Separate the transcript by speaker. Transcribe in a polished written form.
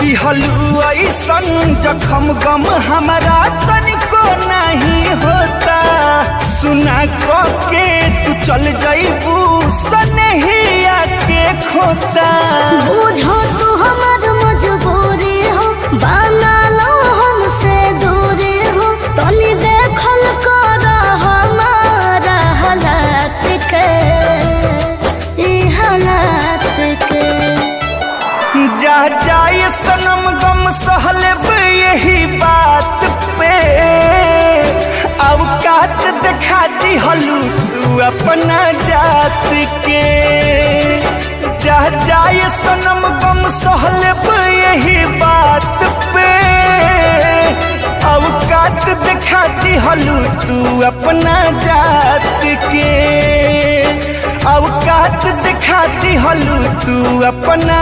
Speaker 1: दिहलू ऐसन जखम गम हमारा तनिको नहीं होता। सुना के तू चल जाइबू सनहिया के खोता।
Speaker 2: बुझो तू हमार मजबूरी हो, बना लो हमसे दूरी हो। तनी देखल कर हमारा हालात के, ई हालात के।
Speaker 1: जा जाए सनम गम सहलब यही बात पे। अब काट दिखा दिहलू तू अपना जात के। जा जाए सनम गम सहलब यही बात पे। अब काट दिखा दिहलू तू अपना जात के। अब काट दिखा दिहलू तू अपना